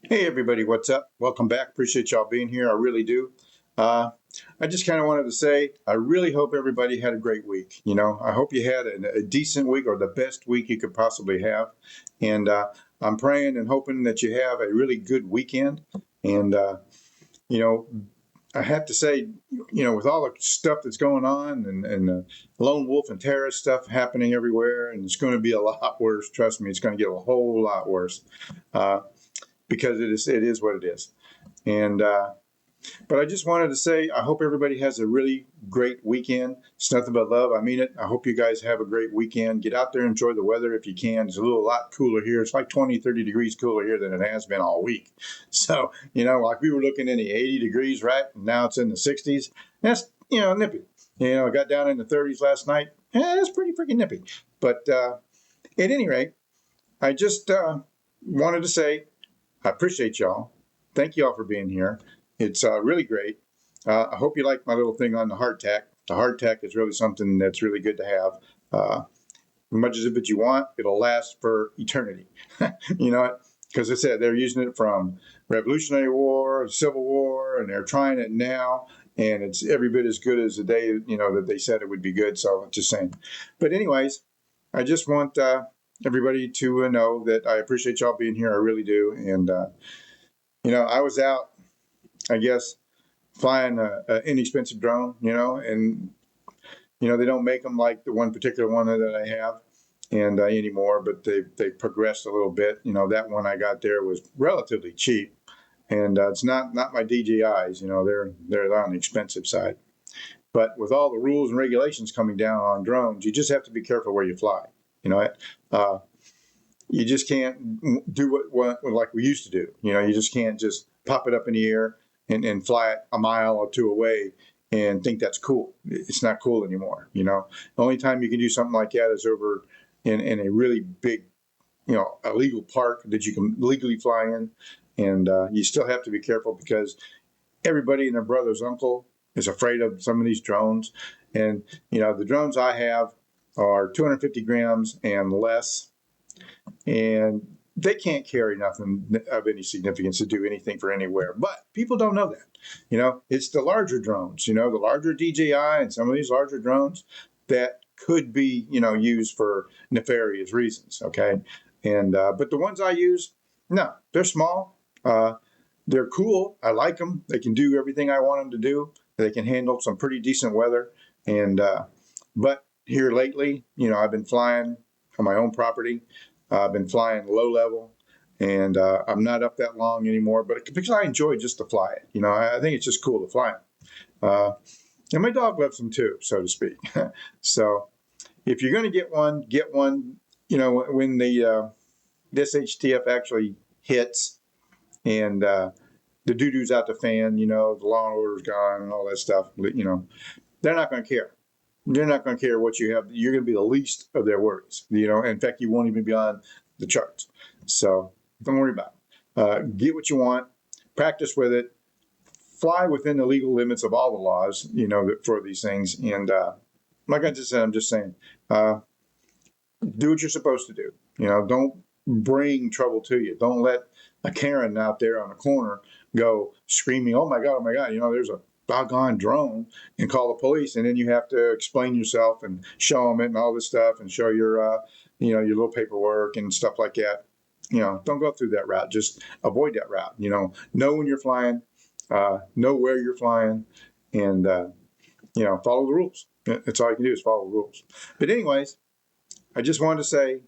Hey everybody, what's up? Welcome back. Appreciate y'all being here. I really do. Uh, I just kind of wanted to say, I really hope everybody had a great week. I hope you had a decent week or the best week you could possibly have. And I'm praying and hoping that you have a really good weekend. And, you know, I have to say, with all the stuff that's going on and lone wolf and terrorist stuff happening everywhere, and it's going to be a lot worse. Trust me, it's going to get a whole lot worse. Uh, because it is what it is. And but I just wanted to say I hope everybody has a really great weekend. It's nothing but love. I mean it. I hope you guys have a great weekend. Get out there, enjoy the weather if you can. It's a lot cooler here. It's like 20, 30 degrees cooler here than it has been all week. So, like we were looking in the 80 degrees, right? And now it's in the 60s. That's, nippy. I got down in the 30s last night. It's pretty freaking nippy. But at any rate, I just wanted to say I appreciate y'all. Thank y'all for being here. It's really great. I hope you like my little thing on the hardtack. The hardtack is really something that's really good to have. As much as if you want, it'll last for eternity. Because I said they're using it from Revolutionary War, Civil War, and they're trying it now, and it's every bit as good as the day that they said it would be good. So just saying. But anyways, I just want everybody to know that I appreciate y'all being here. I really do. And I was out, I guess, flying an inexpensive drone. And they don't make them like the one particular one that I have and anymore, but they progressed a little bit. That one I got there was relatively cheap, and it's not my DJIs. They're on the expensive side. But with all the rules and regulations coming down on drones, you just have to be careful where you fly. Uh, you just can't do what like we used to do. You just can't just pop it up in the air and fly it a mile or two away and think that's cool. It's not cool anymore. The only time you can do something like that is over in a really big, a legal park that you can legally fly in. And you still have to be careful because everybody and their brother's uncle is afraid of some of these drones. And, the drones I have are 250 grams and less, and they can't carry nothing of any significance to do anything for anywhere. But people don't know that. It's the larger drones, the larger DJI and some of these larger drones that could be, used for nefarious reasons. Okay. And, but the ones I use, no, they're small. They're cool. I like them. They can do everything I want them to do. They can handle some pretty decent weather. And, but here lately, I've been flying on my own property. I've been flying low level, and I'm not up that long anymore. But because I enjoy just to fly it, I think it's just cool to fly them. And my dog loves them too, so to speak. So if you're going to get one, get one. When the this HTF actually hits and the doo-doo's out the fan, the law and order's gone and all that stuff. They're not going to care. They're not going to care what you have. You're going to be the least of their worries. In fact, you won't even be on the charts. So don't worry about it. Get what you want. Practice with it. Fly within the legal limits of all the laws, for these things. And like I just said, I'm just saying, do what you're supposed to do. Don't bring trouble to you. Don't let a Karen out there on the corner go screaming, oh my God, there's a doggone drone, and call the police. And then you have to explain yourself and show them it and all this stuff and show your, your little paperwork and stuff like that. Don't go through that route. Just avoid that route. Know when you're flying, know where you're flying, and, follow the rules. That's all you can do is follow the rules. But anyways, I just wanted to say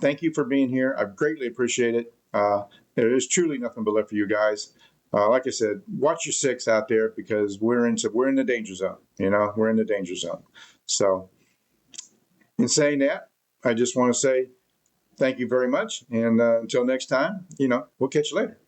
thank you for being here. I greatly appreciate it. There is truly nothing but love for you guys. Like I said, watch your six out there because we're in the danger zone. We're in the danger zone. So, in saying that, I just want to say thank you very much, and until next time, we'll catch you later.